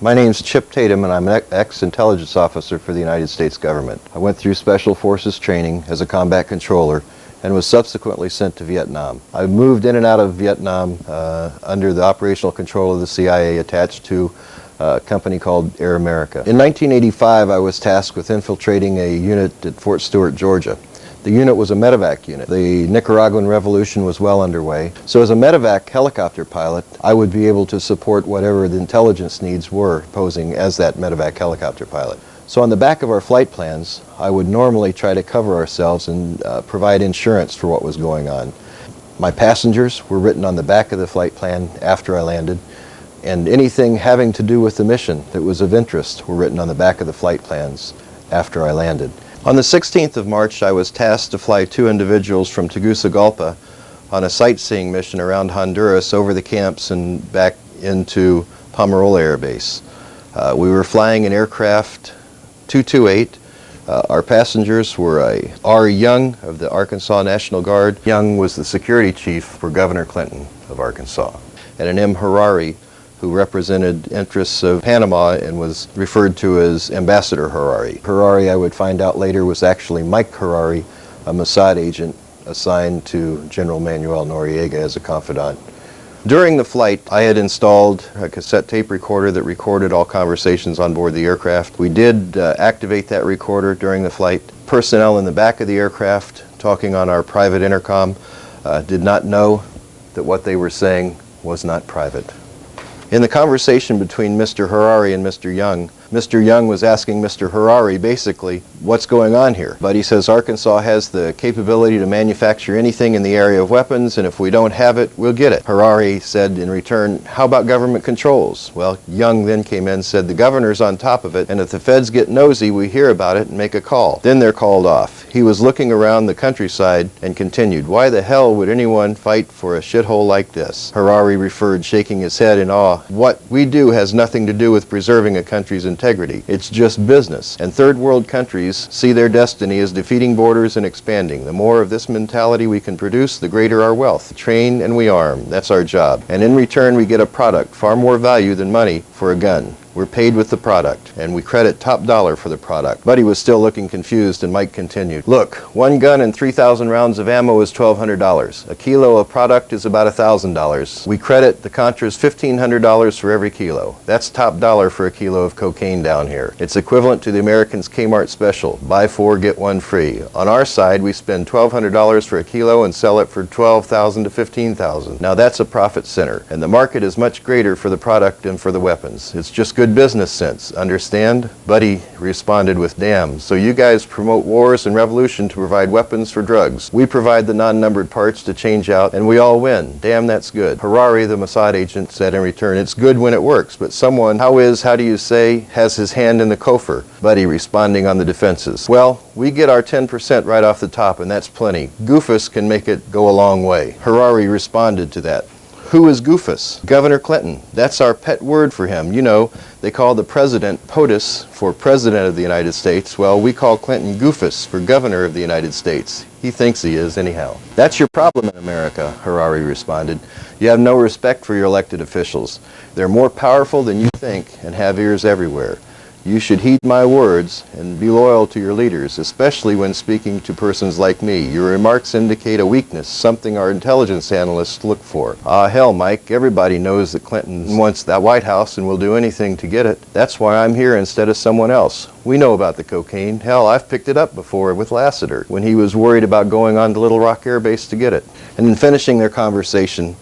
My name's Chip Tatum, and I'm an ex-intelligence officer for the United States government. I went through Special Forces training as a combat controller and was subsequently sent to Vietnam. I moved in and out of Vietnam under the operational control of the CIA attached to a company called Air America. In 1985, I was tasked with infiltrating a unit at Fort Stewart, Georgia. The unit was a medevac unit. The Nicaraguan Revolution was well underway. So as a medevac helicopter pilot, I would be able to support whatever the intelligence needs were posing as that medevac helicopter pilot. So on the back of our flight plans, I would normally try to cover ourselves and provide insurance for what was going on. My passengers were written on the back of the flight plan after I landed, and anything having to do with the mission that was of interest were written on the back of the flight plans after I landed. On the 16th of March, I was tasked to fly two individuals from Tegucigalpa on a sightseeing mission around Honduras, over the camps and back into Pomarola Air Base. We were flying an aircraft 228. Our passengers were R. Young of the Arkansas National Guard. Young was the security chief for Governor Clinton of Arkansas, and an M. Harari, who represented interests of Panama and was referred to as Ambassador Harari. Harari, I would find out later, was actually Mike Harari, a Mossad agent assigned to General Manuel Noriega as a confidant. During the flight, I had installed a cassette tape recorder that recorded all conversations on board the aircraft. We did activate that recorder during the flight. Personnel in the back of the aircraft, talking on our private intercom, did not know that what they were saying was not private. In the conversation between Mr. Harari and Mr. Young was asking Mr. Harari basically, what's going on here? But he says Arkansas has the capability to manufacture anything in the area of weapons, and if we don't have it, we'll get it. Harari said in return, how about government controls? Well, Young then came in and said, the governor's on top of it, and if the feds get nosy, we hear about it and make a call. Then they're called off. He was looking around the countryside and continued, why the hell would anyone fight for a shithole like this? Harari referred, shaking his head in awe, what we do has nothing to do with preserving a country's integrity. It's just business. And third world countries see their destiny as defeating borders and expanding. The more of this mentality we can produce, the greater our wealth. Train and we arm. That's our job. And in return, we get a product, far more value than money for a gun. We're paid with the product, and we credit top dollar for the product. Buddy was still looking confused, and Mike continued. Look, one gun and 3,000 rounds of ammo is $1,200. A kilo of product is about $1,000. We credit the Contras $1,500 for every kilo. That's top dollar for a kilo of cocaine down here. It's equivalent to the Americans' Kmart special, buy 4, get 1 free. On our side, we spend $1,200 for a kilo and sell it for $12,000 to $15,000. Now that's a profit center, and the market is much greater for the product than for the weapons. It's just good business sense, understand? Buddy responded with, damn, so you guys promote wars and revolution to provide weapons for drugs. We provide the non-numbered parts to change out, and we all win. Damn, that's good. Harari, the Mossad agent, said in return, it's good when it works, but someone, how do you say, has his hand in the coffer? Buddy responding on the defenses. Well, we get our 10% right off the top, and that's plenty. Goofus can make it go a long way. Harari responded to that. Who is Goofus? Governor Clinton. That's our pet word for him. You know, they call the president POTUS for President of the United States. Well, we call Clinton Goofus for Governor of the United States. He thinks he is anyhow. That's your problem in America, Harari responded. You have no respect for your elected officials. They're more powerful than you think and have ears everywhere. You should heed my words and be loyal to your leaders, especially when speaking to persons like me. Your remarks indicate a weakness, something our intelligence analysts look for. Ah, hell, Mike, everybody knows that Clinton wants that White House and will do anything to get it. That's why I'm here instead of someone else. We know about the cocaine. Hell, I've picked it up before with Lassiter when he was worried about going on to Little Rock Air Base to get it. And in finishing their conversation,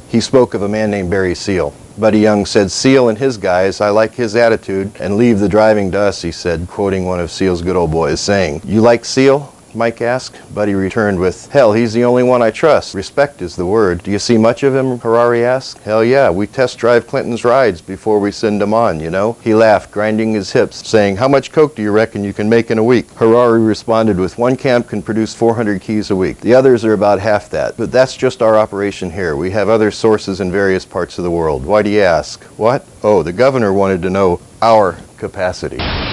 he spoke of a man named Barry Seal. Buddy Young said, Seal and his guys, I like his attitude, and leave the driving to us, he said, quoting one of Seal's good old boys, saying, you like Seal? Mike asked. Buddy returned with, hell, he's the only one I trust. Respect is the word. Do you see much of him? Harari asked. Hell yeah, we test drive Clinton's rides before we send him on, you know? He laughed, grinding his hips, saying, how much coke do you reckon you can make in a week? Harari responded with, one camp can produce 400 keys a week. The others are about half that, but that's just our operation here. We have other sources in various parts of the world. Why do you ask? What? Oh, the governor wanted to know our capacity.